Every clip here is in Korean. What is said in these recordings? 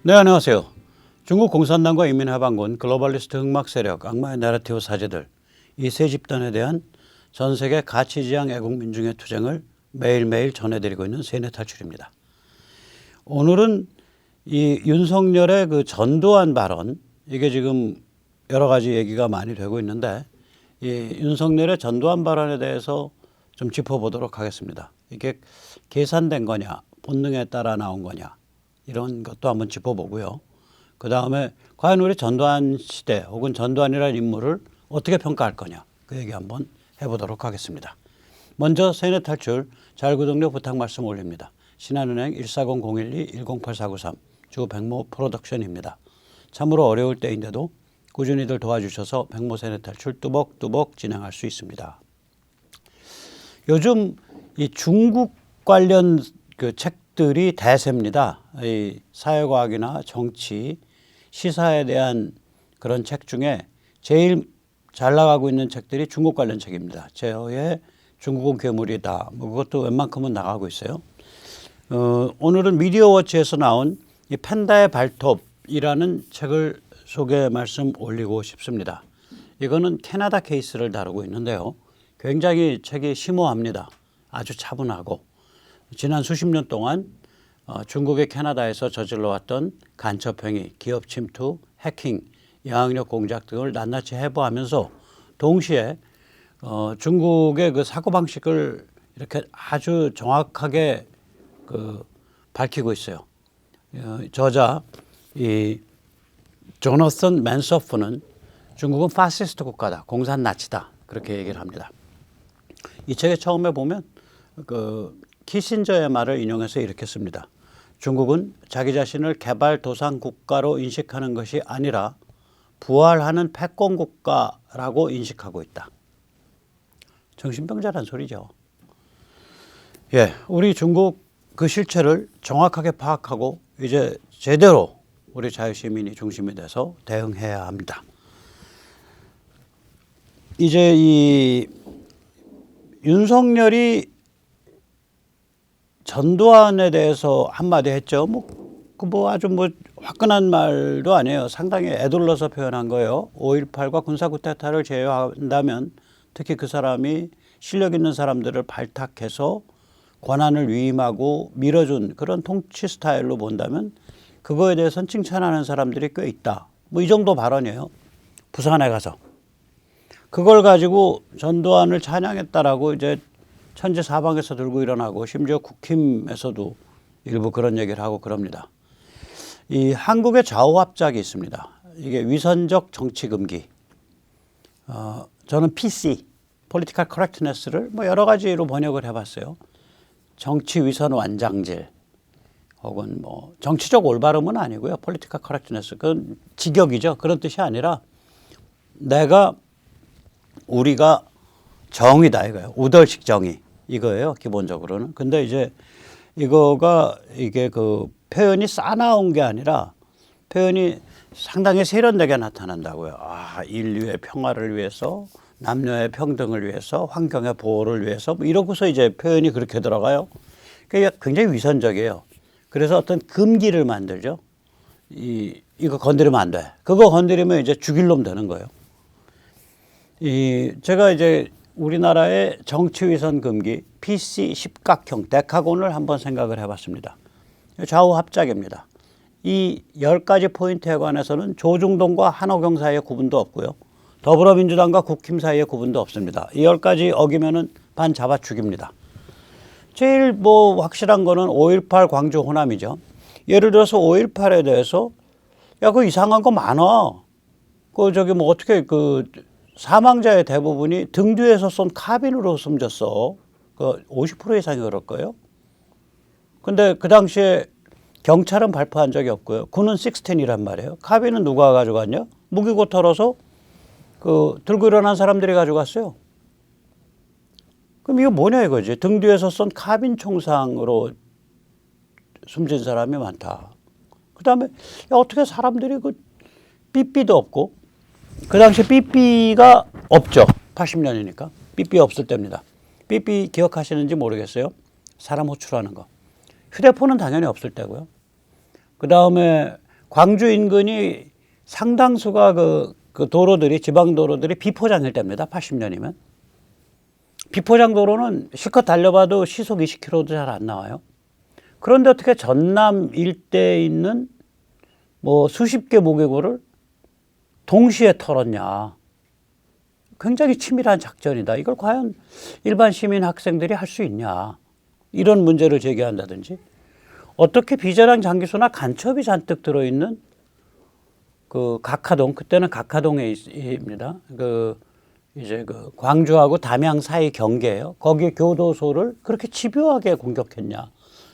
네, 안녕하세요. 중국 공산당과 인민해방군, 글로벌리스트 흑막 세력, 악마의 내러티브 사제들, 이 세 집단에 대한 전 세계 가치지향 애국 민중의 투쟁을 매일매일 전해드리고 있는 세뇌탈출입니다. 오늘은 이 윤석열의 그 전두환 발언, 이게 지금 여러 가지 얘기가 많이 되고 있는데, 이 윤석열의 전두환 발언에 대해서 좀 짚어보도록 하겠습니다. 이게 계산된 거냐, 본능에 따라 나온 거냐, 이런 것도 한번 짚어보고요. 그 다음에 과연 우리 전두환 시대 혹은 전두환이라는 인물을 어떻게 평가할 거냐, 그 얘기 한번 해보도록 하겠습니다. 먼저 세뇌탈출 잘 구독료 부탁 말씀 올립니다. 신한은행 140-012-108493 주 백모 프로덕션입니다. 참으로 어려울 때인데도 꾸준히들 도와주셔서 백모 세뇌탈출 뚜벅뚜벅 진행할 수 있습니다. 요즘 이 중국 관련 그 책들이 대세입니다. 이 사회과학이나 정치, 시사에 대한 그런 책 중에 제일 잘 나가고 있는 책들이 중국 관련 책입니다. 제어의 중국은 괴물이다. 뭐 그것도 웬만큼은 나가고 있어요. 오늘은 미디어워치에서 나온 이 팬다의 발톱이라는 책을 소개 말씀 올리고 싶습니다. 이거는 캐나다 케이스를 다루고 있는데요. 굉장히 책이 심오합니다. 아주 차분하고 지난 수십 년 동안 중국의 캐나다에서 저질러왔던 간첩행위, 기업 침투, 해킹, 영향력 공작 등을 낱낱이 해부하면서 동시에 중국의 그 사고방식을 이렇게 아주 정확하게 밝히고 있어요. 저자 이 조너선 맨서프는 중국은 파시스트 국가다, 공산 나치다, 그렇게 얘기를 합니다. 이 책에 처음에 보면 키신저의 말을 인용해서 이렇게 씁니다. 중국은 자기 자신을 개발도상 국가로 인식하는 것이 아니라 부활하는 패권 국가라고 인식하고 있다. 정신병자란 소리죠. 예, 우리 중국 그 실체를 정확하게 파악하고 이제 제대로 우리 자유시민이 중심이 돼서 대응해야 합니다. 이제 이 윤석열이 전두환에 대해서 한마디 했죠. 아주 화끈한 말도 아니에요. 상당히 애둘러서 표현한 거예요. 5.18과 군사쿠데타를 제외한다면 특히 그 사람이 실력 있는 사람들을 발탁해서 권한을 위임하고 밀어준 그런 통치 스타일로 본다면 그거에 대해서는 칭찬하는 사람들이 꽤 있다. 이 정도 발언이에요. 부산에 가서. 그걸 가지고 전두환을 찬양했다라고 이제 천지사방에서 들고 일어나고 심지어 국힘에서도 일부 그런 얘기를 하고 그럽니다. 이 한국의 좌우합작이 있습니다. 이게 위선적 정치 금기. 저는 PC, Political Correctness를 여러 가지로 번역을 해봤어요. 정치 위선 완장질 혹은 정치적 올바름은 아니고요. Political Correctness, 그건 직역이죠. 그런 뜻이 아니라 우리가 정의다 이거예요. 우덜식 정의 이거예요. 기본적으로는. 근데 이제 이게 그 표현이 싸나운 게 아니라 표현이 상당히 세련되게 나타난다고요. 인류의 평화를 위해서, 남녀의 평등을 위해서, 환경의 보호를 위해서 이러고서 이제 표현이 그렇게 들어가요. 그게 굉장히 위선적이에요. 그래서 어떤 금기를 만들죠. 이거 건드리면 안 돼. 그거 건드리면 이제 죽일 놈 되는 거예요. 제가 이제 우리나라의 정치위선 금기 PC 십각형 데카곤을 한번 생각을 해봤습니다. 좌우합작입니다. 이 10가지 포인트에 관해서는 조중동과 한호경 사이의 구분도 없고요. 더불어민주당과 국힘 사이의 구분도 없습니다. 이 10가지 어기면은 반 잡아 죽입니다. 제일 확실한 거는 5.18 광주 호남이죠. 예를 들어서 5.18에 대해서 그거 이상한 거 많아. 어떻게 사망자의 대부분이 등 뒤에서 쏜 카빈으로 숨졌어. 50% 이상이 그럴 거예요. 근데 그 당시에 경찰은 발표한 적이 없고요. 군은 16이란 말이에요. 카빈은 누가 가져갔냐? 무기고 털어서 들고 일어난 사람들이 가져갔어요. 그럼 이거 뭐냐 이거지. 등 뒤에서 쏜 카빈 총상으로 숨진 사람이 많다. 그 다음에 어떻게 사람들이 삐삐도 없고, 그 당시 삐삐가 없죠. 80년이니까. 삐삐 없을 때입니다. 삐삐 기억하시는지 모르겠어요. 사람 호출하는 거. 휴대폰은 당연히 없을 때고요. 그 다음에 광주 인근이 상당수가 그 도로들이, 지방 도로들이 비포장일 때입니다. 80년이면. 비포장 도로는 실컷 달려봐도 시속 20km도 잘 안 나와요. 그런데 어떻게 전남 일대에 있는 뭐 수십 개 모계고를 동시에 털었냐. 굉장히 치밀한 작전이다. 이걸 과연 일반 시민 학생들이 할 수 있냐. 이런 문제를 제기한다든지, 어떻게 비자랑 장기소나 간첩이 잔뜩 들어있는 그 각하동, 그때는 각하동에입니다. 이제 광주하고 담양 사이 경계예요. 거기 교도소를 그렇게 집요하게 공격했냐.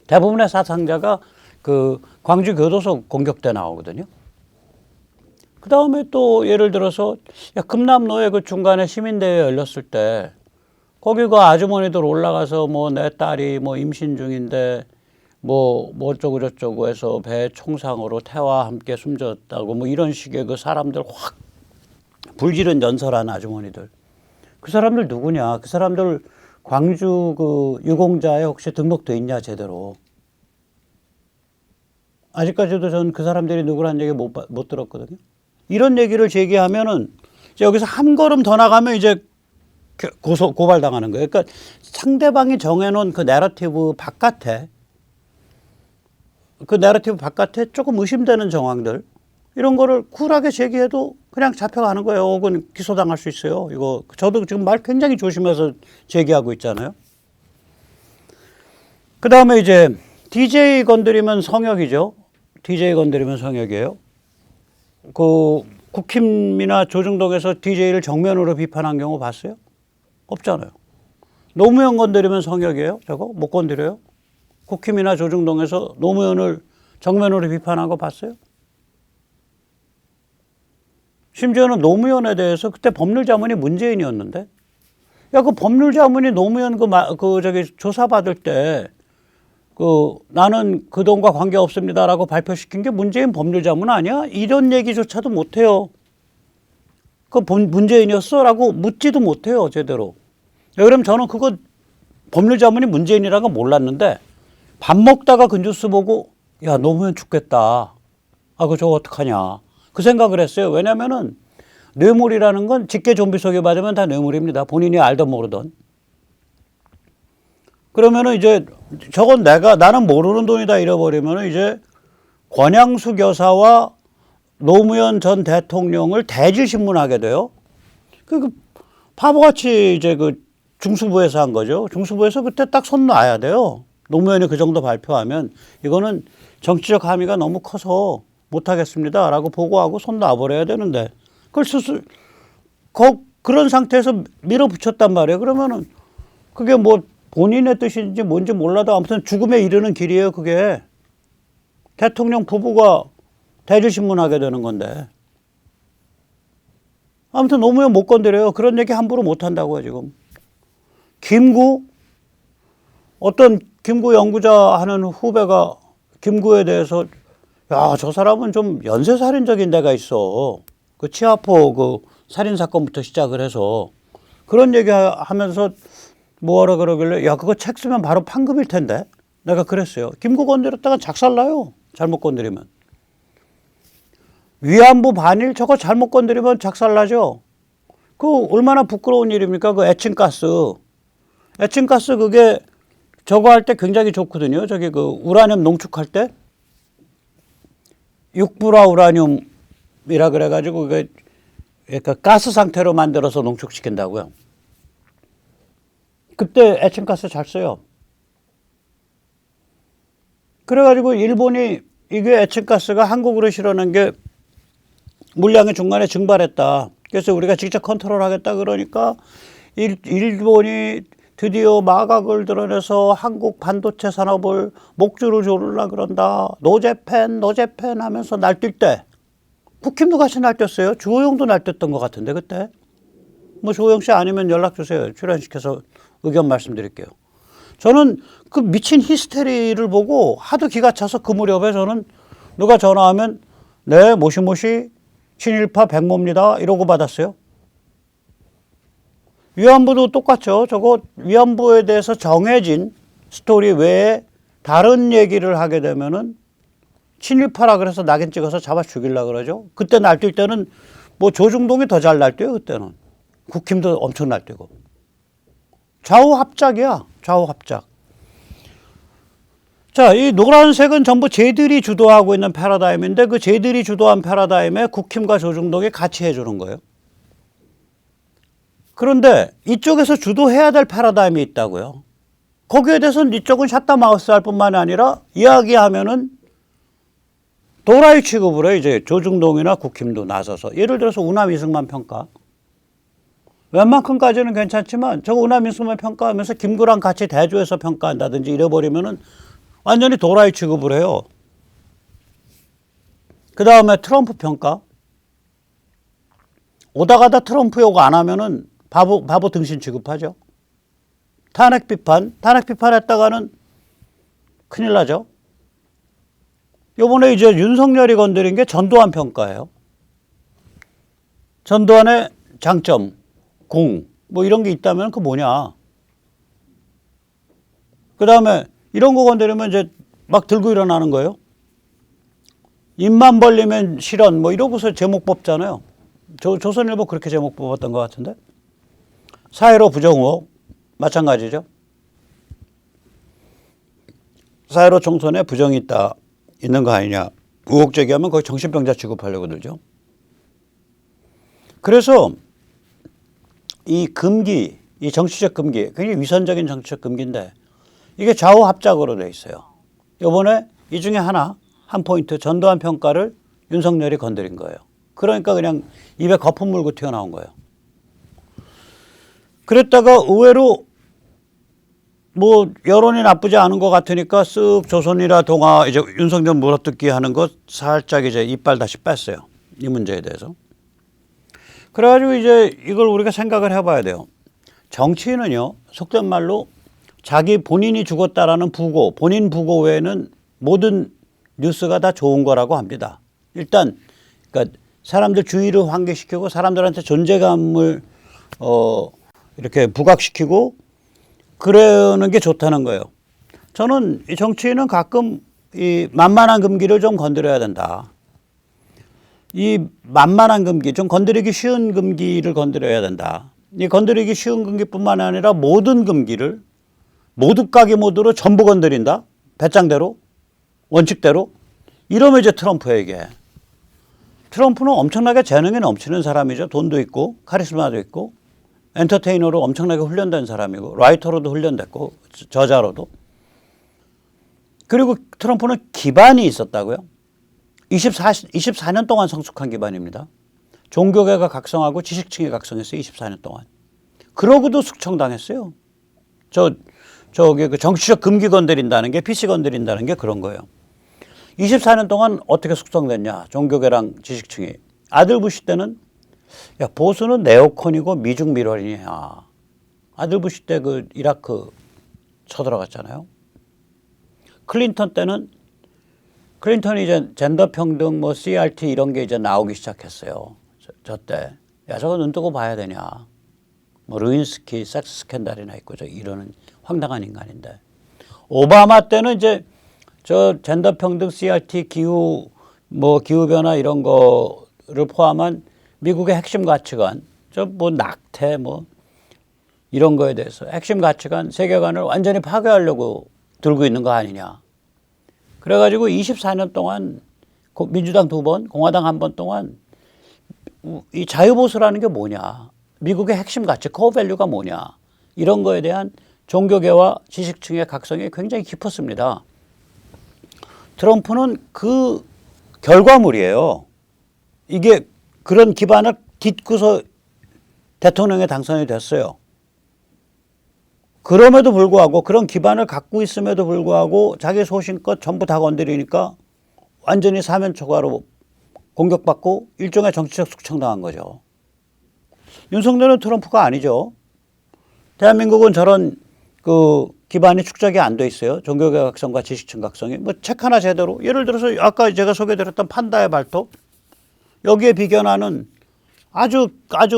대부분의 사상자가 그 광주 교도소 공격 때 나오거든요. 그 다음에 또 예를 들어서 금남로에 그 중간에 시민대회 열렸을 때 거기 그 아주머니들 올라가서 뭐 내 딸이 뭐 임신 중인데 뭐 어쩌고 저쩌고 해서 배 총상으로 태와 함께 숨졌다고 뭐 이런 식의 그 사람들 확 불지른 연설한 아주머니들. 그 사람들 누구냐? 그 사람들 광주 그 유공자에 혹시 등록돼 있냐 제대로? 아직까지도 전 그 사람들이 누구란 얘기 못 들었거든요. 이런 얘기를 제기하면은 여기서 한 걸음 더 나가면 이제 고발당하는 거예요. 그러니까 상대방이 정해놓은 그 내러티브 바깥에, 그 내러티브 바깥에 조금 의심되는 정황들, 이런 거를 쿨하게 제기해도 그냥 잡혀가는 거예요. 혹은 기소당할 수 있어요. 이거 저도 지금 말 굉장히 조심해서 제기하고 있잖아요. 그 다음에 이제 DJ 건드리면 성역이죠. DJ 건드리면 성역이에요. 그 국힘이나 조중동에서 DJ를 정면으로 비판한 경우 봤어요? 없잖아요. 노무현 건드리면 성역이에요? 저거 못 건드려요? 국힘이나 조중동에서 노무현을 정면으로 비판한 거 봤어요? 심지어는 노무현에 대해서 그때 법률자문이 문재인이었는데, 야, 그 법률자문이 노무현 조사받을 때 나는 그 돈과 관계 없습니다라고 발표시킨 게 문재인 법률자문 아니야? 이런 얘기조차도 못해요. 그 문재인이었어? 라고 묻지도 못해요, 제대로. 그럼 저는 그거 법률자문이 문재인이라는 거 몰랐는데, 밥 먹다가 그 뉴스 보고, 야, 노무현 죽겠다. 아, 저거 어떡하냐. 그 생각을 했어요. 왜냐면은 뇌물이라는 건 직계 좀비 속에 맞으면 다 뇌물입니다. 본인이 알던 모르던. 그러면은 이제 저건 나는 모르는 돈이다 잃어버리면은 이제 권양숙 여사와 노무현 전 대통령을 대질신문하게 돼요. 그 바보같이 이제 그 중수부에서 한 거죠. 중수부에서 그때 딱 손 놔야 돼요. 노무현이 그 정도 발표하면 이거는 정치적 함의가 너무 커서 못하겠습니다 라고 보고하고 손 놔버려야 되는데, 그걸 그런 상태에서 밀어붙였단 말이에요. 그러면은 그게 뭐 본인의 뜻인지 뭔지 몰라도 아무튼 죽음에 이르는 길이에요. 그게 대통령 부부가 대질신문하게 되는 건데, 아무튼 노무현 못 건드려요. 그런 얘기 함부로 못 한다고요. 지금 어떤 김구 연구자 하는 후배가 김구에 대해서, 야, 저 사람은 좀 연쇄살인적인 데가 있어. 그 치아포 그 살인사건부터 시작을 해서 그런 얘기 하면서 뭐하라 그러길래, 야, 그거 책 쓰면 바로 판금일 텐데. 내가 그랬어요. 김구 건드렸다가 작살나요. 잘못 건드리면. 위안부 반일 저거 잘못 건드리면 작살나죠. 그 얼마나 부끄러운 일입니까? 그 에칭가스 그게 저거 할 때 굉장히 좋거든요. 저기 그 우라늄 농축할 때. 육불화 우라늄이라 그래가지고 그게 그러니까 가스 상태로 만들어서 농축시킨다고요. 그때 에칭가스 잘 써요. 그래가지고 일본이 이게 에칭가스가 한국으로 실어낸 게 물량이 중간에 증발했다. 그래서 우리가 직접 컨트롤하겠다 그러니까 일본이 드디어 마각을 드러내서 한국 반도체 산업을 목줄을 조르려고 그런다. 노재팬 하면서 날뛸 때 국힘도 같이 날뛰었어요. 주호영도 날뛰었던 것 같은데 그때. 뭐 주호영 씨 아니면 연락 주세요. 출연시켜서 의견 말씀드릴게요. 저는 그 미친 히스테리를 보고 하도 기가 차서 그 무렵에 저는 누가 전화하면 네, 모시모시 친일파 백모입니다. 이러고 받았어요. 위안부도 똑같죠. 저거 위안부에 대해서 정해진 스토리 외에 다른 얘기를 하게 되면은 친일파라 그래서 낙인 찍어서 잡아 죽이려고 그러죠. 그때 날뛸 때는 뭐 조중동이 더 잘 날뛰어요. 그때는. 국힘도 엄청 날뛰고. 좌우 합작이야. 좌우 합작. 자, 이 노란색은 전부 쟤들이 주도하고 있는 패러다임인데 그 쟤들이 주도한 패러다임에 국힘과 조중동이 같이 해주는 거예요. 그런데 이쪽에서 주도해야 될 패러다임이 있다고요. 거기에 대해서는 이쪽은 샷다 마우스 할 뿐만이 아니라 이야기하면은 도라이 취급으로 이제 조중동이나 국힘도 나서서 예를 들어서 우남 이승만 평가. 웬만큼까지는 괜찮지만 저 우남 이승만 평가하면서 김구랑 같이 대조해서 평가한다든지 이래버리면은 완전히 도라이 취급을 해요. 그 다음에 트럼프 평가. 오다 가다 트럼프 욕 안 하면은 바보 등신 취급하죠. 탄핵 비판했다가는 큰일 나죠. 요번에 이제 윤석열이 건드린 게 전두환 평가예요. 전두환의 장점, 공, 뭐 이런 게 있다면 그 뭐냐. 그 다음에 이런 거 건드리면 이제 막 들고 일어나는 거예요. 입만 벌리면 실언, 뭐 이러고서 제목 뽑잖아요. 조선일보 그렇게 제목 뽑았던 것 같은데. 사회로 부정 의혹, 마찬가지죠. 사회로 총선에 부정이 있는 거 아니냐. 의혹 제기하면 거의 정신병자 취급하려고 들죠. 그래서 이 금기, 이 정치적 금기, 굉장히 위선적인 정치적 금기인데 이게 좌우 합작으로 돼 있어요. 이번에 이 중에 한 포인트 전두환 평가를 윤석열이 건드린 거예요. 그러니까 그냥 입에 거품 물고 튀어나온 거예요. 그랬다가 의외로 뭐 여론이 나쁘지 않은 것 같으니까 쓱 조선이라 동아 이제 윤석열 물어뜯기 하는 거 살짝 이제 이빨 다시 뺐어요. 이 문제에 대해서. 그래가지고 이제 이걸 우리가 생각을 해봐야 돼요. 정치인은요, 속된 말로 자기 본인이 죽었다라는 부고, 본인 부고 외에는 모든 뉴스가 다 좋은 거라고 합니다. 일단, 그러니까 사람들 주의를 환기시키고 사람들한테 존재감을 이렇게 부각시키고 그러는 게 좋다는 거예요. 저는 이 정치인은 가끔 이 만만한 금기를 좀 건드려야 된다. 이 만만한 금기, 좀 건드리기 쉬운 금기를 건드려야 된다. 이 건드리기 쉬운 금기뿐만 아니라 모든 금기를 모두 까기 모드로 전부 건드린다. 배짱대로, 원칙대로. 이러면 이제 트럼프예요, 이게. 트럼프는 엄청나게 재능이 넘치는 사람이죠. 돈도 있고 카리스마도 있고 엔터테이너로 엄청나게 훈련된 사람이고 라이터로도 훈련됐고 저자로도. 그리고 트럼프는 기반이 있었다고요. 24년 동안 성숙한 기반입니다. 종교계가 각성하고 지식층이 각성했어요. 24년 동안. 그러고도 숙청당했어요. 저기 그 정치적 금기 건드린다는 게 PC 건드린다는 게 그런 거예요. 24년 동안 어떻게 숙성됐냐. 종교계랑 지식층이. 아들 부시 때는 야, 보수는 네오콘이고 미중 밀월이냐. 아들 부시 때 그 이라크 쳐들어갔잖아요. 클린턴 때는 클린턴이 이제 젠더 평등 뭐 CRT 이런 게 이제 나오기 시작했어요. 저 때. 야, 저거 눈 뜨고 봐야 되냐. 뭐 루인스키 섹스 스캔들이나 있고 저 이러는 황당한 인간인데. 오바마 때는 이제 저 젠더 평등 CRT 기후 변화 이런 거를 포함한 미국의 핵심 가치관, 저 뭐 낙태 뭐 이런 거에 대해서 핵심 가치관, 세계관을 완전히 파괴하려고 들고 있는 거 아니냐. 그래가지고 24년 동안 민주당 2번, 공화당 1번 동안 이 자유보수라는 게 뭐냐. 미국의 핵심 가치, 코어 밸류가 뭐냐. 이런 거에 대한 종교계와 지식층의 각성이 굉장히 깊었습니다. 트럼프는 그 결과물이에요. 이게 그런 기반을 딛고서 대통령에 당선이 됐어요. 그럼에도 불구하고 그런 기반을 갖고 있음에도 불구하고 자기 소신껏 전부 다 건드리니까 완전히 사면초가로 공격받고 일종의 정치적 숙청당한 거죠. 윤석열은 트럼프가 아니죠. 대한민국은 저런 그 기반이 축적이 안 돼 있어요. 종교계 각성과 지식층 각성이. 뭐 책 하나 제대로. 예를 들어서 아까 제가 소개드렸던 판다의 발톱. 여기에 비견하는 아주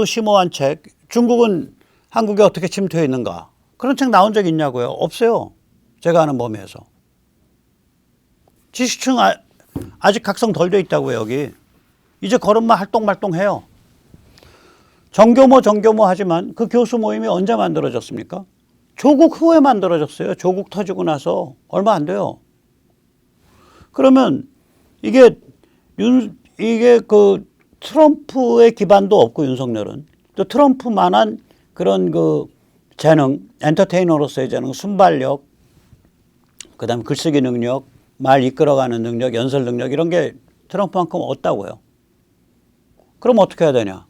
심오한 책. 중국은 한국에 어떻게 침투해 있는가. 그런 책 나온 적 있냐고요? 없어요. 제가 아는 범위에서. 지식층 아직 각성 덜 돼 있다고요, 여기. 이제 걸음마 할똥말똥해요. 정교모 하지만 그 교수 모임이 언제 만들어졌습니까? 조국 후에 만들어졌어요. 조국 터지고 나서 얼마 안 돼요. 그러면 이게 그 트럼프의 기반도 없고 윤석열은 또 트럼프만한 그런 그 재능, 엔터테이너로서의 재능, 순발력, 그다음에 글쓰기 능력, 말 이끌어가는 능력, 연설 능력 이런 게 트럼프만큼 없다고요. 그럼 어떻게 해야 되냐?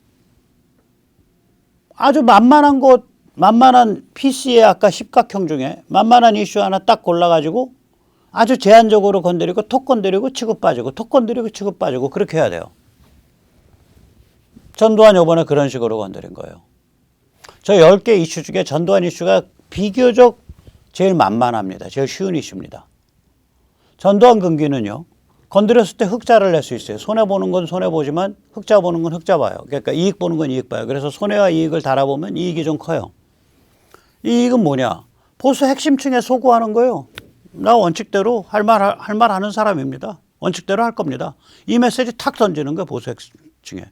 아주 만만한 PC의 아까 십각형 중에 만만한 이슈 하나 딱 골라가지고 아주 제한적으로 건드리고 톡 건드리고 치고 빠지고 톡 건드리고 치고 빠지고 그렇게 해야 돼요. 전두환 요번에 그런 식으로 건드린 거예요. 저 10개 이슈 중에 전두환 이슈가 비교적 제일 만만합니다. 제일 쉬운 이슈입니다. 전두환 금기는요. 건드렸을 때 흑자를 낼 수 있어요. 손해보는 건 손해보지만 흑자 보는 건 흑자 봐요. 그러니까 이익 보는 건 이익 봐요. 그래서 손해와 이익을 달아보면 이익이 좀 커요. 이익은 뭐냐? 보수 핵심층에 소구하는 거예요. 나 원칙대로 할 말 하는 사람입니다. 원칙대로 할 겁니다. 이 메시지 탁 던지는 거예요. 보수 핵심층에.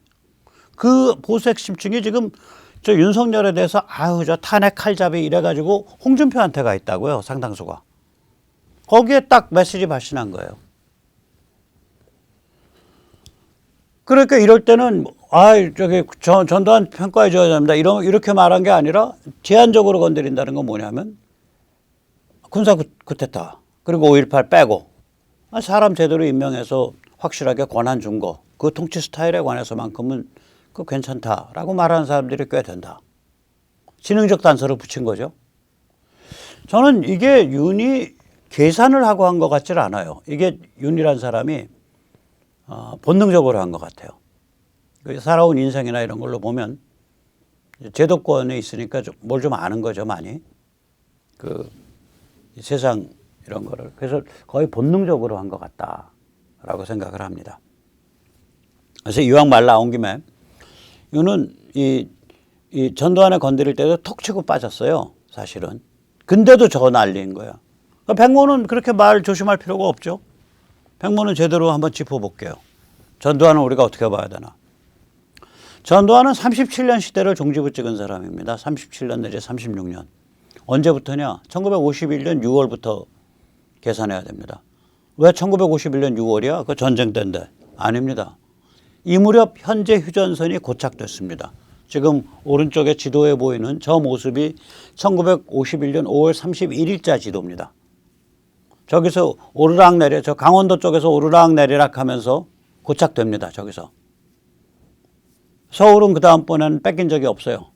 그 보수 핵심층이 지금 저 윤석열에 대해서 아유 저 탄핵 칼잡이 이래가지고 홍준표한테 가 있다고요. 상당수가. 거기에 딱 메시지 발신한 거예요. 그러니까 이럴 때는 저기 전두환 평가해 줘야 됩니다. 이렇게 말한 게 아니라 제한적으로 건드린다는 건 뭐냐면 군사 쿠데타 그리고 5.18 빼고 사람 제대로 임명해서 확실하게 권한 준 거 그 통치 스타일에 관해서만큼은 그 괜찮다라고 말하는 사람들이 꽤 된다. 지능적 단서를 붙인 거죠. 저는 이게 윤이 계산을 하고 한 것 같질 않아요. 이게 윤이란 사람이 본능적으로 한 것 같아요. 살아온 인생이나 이런 걸로 보면 제도권에 있으니까 뭘 좀 아는 거죠, 많이. 그 세상 이런 거를. 그래서 거의 본능적으로 한 것 같다라고 생각을 합니다. 그래서 이왕 말 나온 김에 윤은 이 전두환에 건드릴 때도 톡 치고 빠졌어요, 사실은. 근데도 저 난리인 거야. 백모는 그렇게 말 조심할 필요가 없죠. 백모는 제대로 한번 짚어볼게요. 전두환은 우리가 어떻게 봐야 되나. 전두환은 37년 시대를 종지부 찍은 사람입니다. 37년 내지 36년. 언제부터냐? 1951년 6월부터 계산해야 됩니다. 왜 1951년 6월이야? 그 전쟁 때인데. 아닙니다. 이 무렵 현재 휴전선이 고착됐습니다. 지금 오른쪽에 지도에 보이는 저 모습이 1951년 5월 31일자 지도입니다. 저기서 오르락 내려, 저 강원도 쪽에서 오르락 내리락 하면서 고착됩니다. 저기서. 서울은 그 다음번에는 뺏긴 적이 없어요.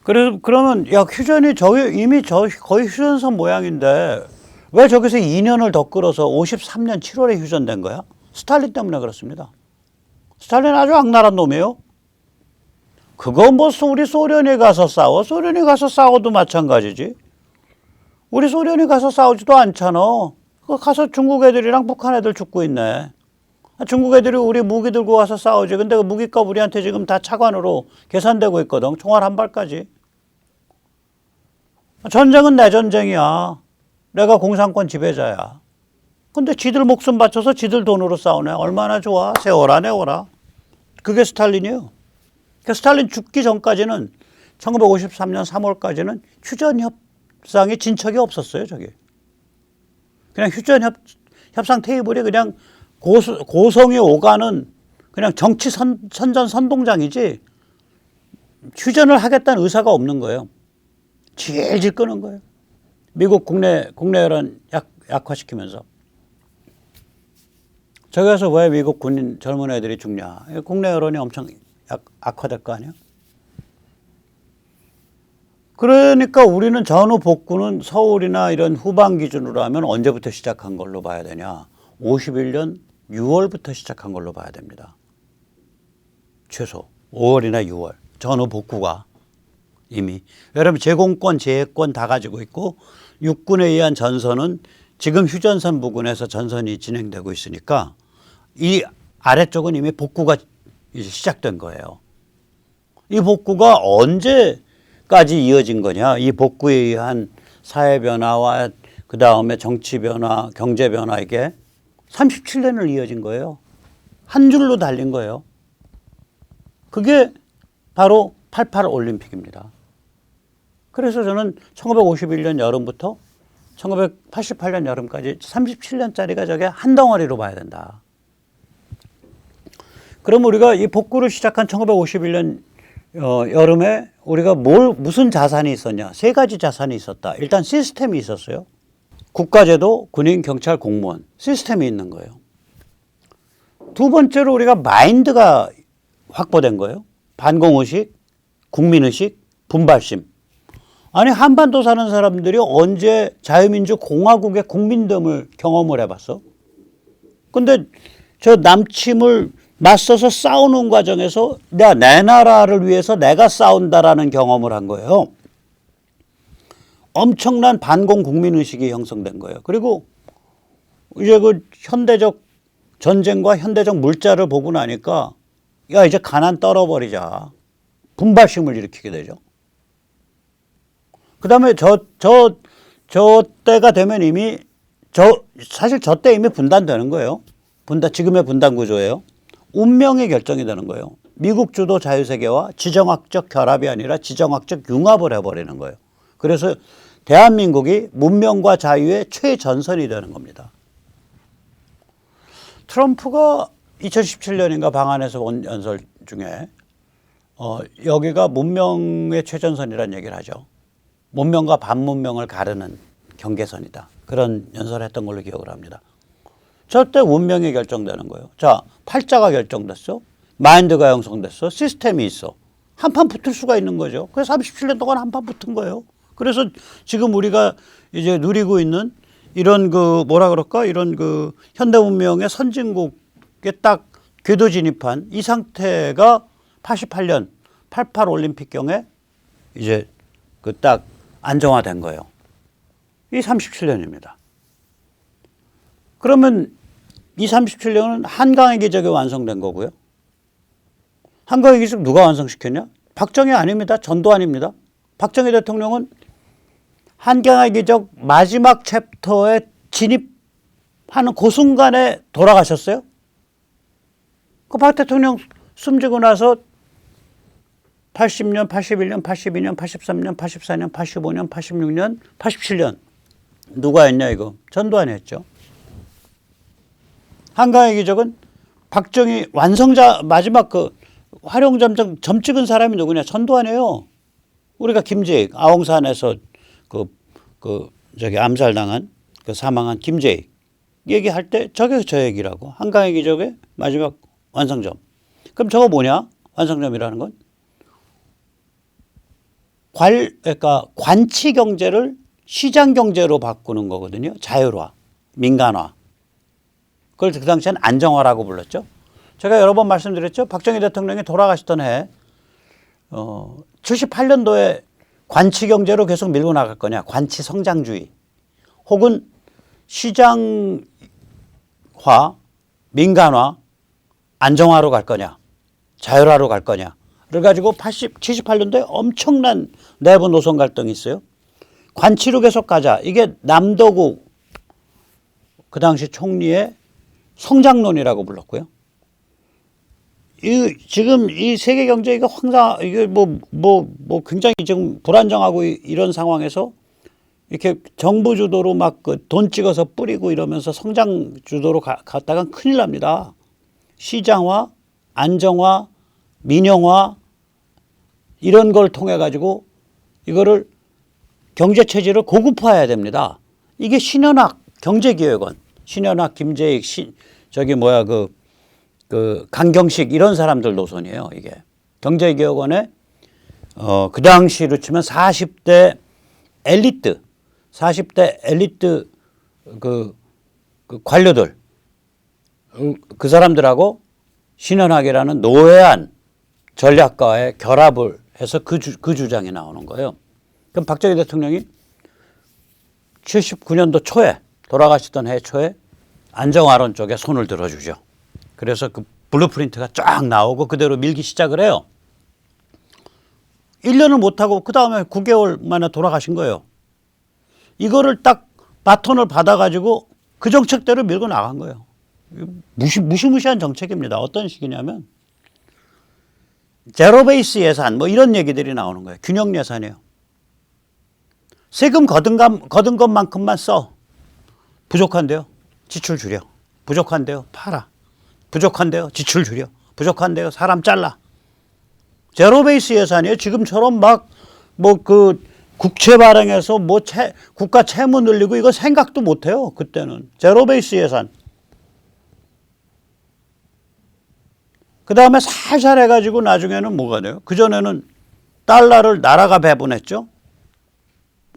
그러면 야 휴전이 이미 거의 휴전선 모양인데 왜 저기서 2년을 더 끌어서 53년 7월에 휴전된 거야? 스탈린 때문에 그렇습니다. 스탈린 아주 악랄한 놈이에요. 그거 뭐 우리 소련이 가서 싸워? 소련이 가서 싸워도 마찬가지지. 우리 소련이 가서 싸우지도 않잖아. 가서 중국 애들이랑 북한 애들 죽고 있네. 중국 애들이 우리 무기 들고 와서 싸우지. 근데 그 무기값 우리한테 지금 다 차관으로 계산되고 있거든. 총알 한 발까지. 전쟁은 내 전쟁이야. 내가 공산권 지배자야. 근데 지들 목숨 바쳐서 지들 돈으로 싸우네. 얼마나 좋아. 세워라 내워라. 그게 스탈린이에요. 그러니까 스탈린 죽기 전까지는 1953년 3월까지는 휴전협상이 진척이 없었어요. 저기. 그냥 휴전협상 테이블이 그냥 고성이 오가는 그냥 정치 선전 선동장이지 휴전을 하겠다는 의사가 없는 거예요. 질질 끄는 거예요. 미국 국내 여론 약화시키면서. 저기서 왜 미국 군인 젊은 애들이 죽냐. 국내 여론이 엄청 악화될 거 아니야. 그러니까 우리는 전후 복구는 서울이나 이런 후반 기준으로 하면 언제부터 시작한 걸로 봐야 되냐. 51년 6월부터 시작한 걸로 봐야 됩니다. 최소 5월이나 6월. 전후 복구가 이미. 여러분 제공권, 제해권 다 가지고 있고 육군에 의한 전선은 지금 휴전선 부근에서 전선이 진행되고 있으니까 이 아래쪽은 이미 복구가 이제 시작된 거예요. 이 복구가 언제까지 이어진 거냐. 이 복구에 의한 사회 변화와 그 다음에 정치 변화, 경제 변화 이게 37년을 이어진 거예요. 한 줄로 달린 거예요. 그게 바로 88 올림픽입니다. 그래서 저는 1951년 여름부터 1988년 여름까지 37년짜리가 저게 한 덩어리로 봐야 된다. 그럼 우리가 이 복구를 시작한 1951년 여름에 우리가 무슨 자산이 있었냐? 세 가지 자산이 있었다. 일단 시스템이 있었어요. 국가제도, 군인, 경찰, 공무원 시스템이 있는 거예요. 두 번째로 우리가 마인드가 확보된 거예요. 반공의식, 국민의식, 분발심. 아니 한반도 사는 사람들이 언제 자유민주공화국의 국민됨을 경험을 해봤어? 근데 저 남침을 맞서서 싸우는 과정에서 내 나라를 위해서 내가 싸운다라는 경험을 한 거예요. 엄청난 반공 국민의식이 형성된 거예요. 그리고 이제 그 현대적 전쟁과 현대적 물자를 보고 나니까 야 이제 가난 떨어버리자. 분발심을 일으키게 되죠. 그 다음에 저 때가 되면 이미 사실 저 때 이미 분단되는 거예요. 지금의 분단 구조예요. 운명의 결정이 되는 거예요. 미국 주도 자유세계와 지정학적 결합이 아니라 지정학적 융합을 해버리는 거예요. 그래서 대한민국이 문명과 자유의 최전선이 되는 겁니다. 트럼프가 2017년인가 방한에서 온 연설 중에 여기가 문명의 최전선이라는 얘기를 하죠. 문명과 반문명을 가르는 경계선이다. 그런 연설을 했던 걸로 기억을 합니다. 저때 운명이 결정되는 거예요. 자, 팔자가 결정됐어. 마인드가 형성됐어. 시스템이 있어. 한판 붙을 수가 있는 거죠. 그래서 37년 동안 한판 붙은 거예요. 그래서 지금 우리가 이제 누리고 있는 이런 이런 현대 문명의 선진국에 딱 궤도 진입한 이 상태가 88년 88 올림픽경에 이제 딱 안정화된 거예요. 이 37년입니다. 그러면 이 37년은 한강의 기적이 완성된 거고요. 한강의 기적 누가 완성시켰냐? 박정희 아닙니다. 전두환입니다. 박정희 대통령은 한강의 기적 마지막 챕터에 진입하는 그 순간에 돌아가셨어요. 그 박 대통령 숨지고 나서 80년, 81년, 82년, 83년, 84년, 85년, 86년, 87년 누가 했냐 이거? 전두환이 했죠. 한강의 기적은 박정희 완성자 마지막 활용점정 점 찍은 사람이 누구냐? 전두환이에요. 우리가 김재익 아웅산에서 암살당한 사망한 김재익 얘기할 때 저게 저 얘기라고. 한강의 기적의 마지막 완성점. 그럼 저거 뭐냐? 완성점이라는 건 그러니까 관치 경제를 시장 경제로 바꾸는 거거든요. 자율화, 민간화. 그걸 그 당시엔 안정화라고 불렀죠. 제가 여러 번 말씀드렸죠. 박정희 대통령이 돌아가시던 해 78년도에 관치 경제로 계속 밀고 나갈 거냐. 관치 성장주의. 혹은 시장화, 민간화, 안정화로 갈 거냐. 자율화로 갈 거냐. 그래 가지고 78년도에 엄청난 내부 노선 갈등이 있어요. 관치로 계속 가자. 이게 남도국 그 당시 총리의 성장론이라고 불렀고요. 지금 이 세계 경제 이게 이게 굉장히 지금 불안정하고 이런 상황에서 이렇게 정부 주도로 막 돈 찍어서 뿌리고 이러면서 성장 주도로 갔다간 큰일 납니다. 시장화, 안정화, 민영화 이런 걸 통해 가지고 이거를 경제 체질을 고급화해야 됩니다. 이게 신현학 경제기획원, 신현학, 김재익, 강경식 이런 사람들 노선이에요. 이게 경제기획원의 그 당시로 치면 40대 엘리트 그 관료들 그 사람들하고 신현학이라는 노회한 전략가의 결합을 해서 그 주장이 나오는 거예요. 그럼 박정희 대통령이 79년도 초에 돌아가시던 해 초에 안정화론 쪽에 손을 들어주죠. 그래서 그 블루프린트가 쫙 나오고 그대로 밀기 시작을 해요. 1년을 못하고 그 다음에 9개월 만에 돌아가신 거예요. 이거를 딱 바톤을 받아가지고 그 정책대로 밀고 나간 거예요. 무시무시한 정책입니다. 어떤 식이냐면 제로 베이스 예산 뭐 이런 얘기들이 나오는 거예요. 균형 예산이에요. 세금 거둔 것만큼만 써. 부족한데요. 지출 줄여. 부족한데요. 팔아. 부족한데요. 지출 줄여. 부족한데요. 사람 잘라. 제로 베이스 예산이에요. 지금처럼 막 뭐 그 국채 발행해서 뭐 국가 채무 늘리고 이거 생각도 못 해요. 그때는 제로 베이스 예산. 그 다음에 살살 해가지고 나중에는 뭐가 돼요? 그전에는 달러를 나라가 배분했죠.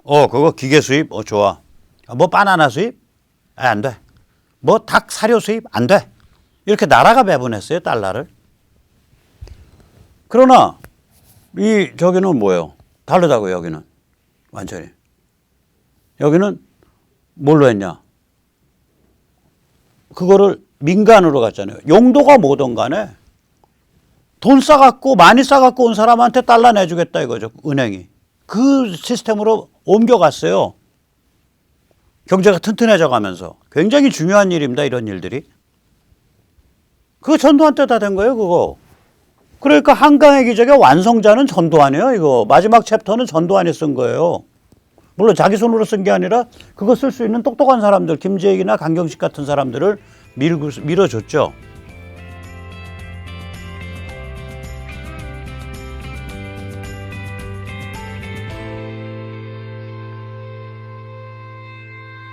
그거 기계 수입? 좋아. 뭐 바나나 수입? 안 돼. 뭐 닭 사료 수입? 안 돼. 이렇게 나라가 배분했어요, 달러를. 그러나 저기는 뭐예요? 다르다고 여기는. 완전히. 여기는 뭘로 했냐? 그거를 민간으로 갔잖아요. 용도가 뭐든 간에 돈 싸갖고 많이 싸갖고 온 사람한테 달러 내주겠다 이거죠. 은행이. 그 시스템으로 옮겨갔어요. 경제가 튼튼해져 가면서. 굉장히 중요한 일입니다. 이런 일들이. 그거 전두환 때 다 된 거예요. 그거. 그러니까 한강의 기적의 완성자는 전두환이에요. 이거. 마지막 챕터는 전두환이 쓴 거예요. 물론 자기 손으로 쓴 게 아니라 그거 쓸 수 있는 똑똑한 사람들 김재익이나 강경식 같은 사람들을 밀어줬죠.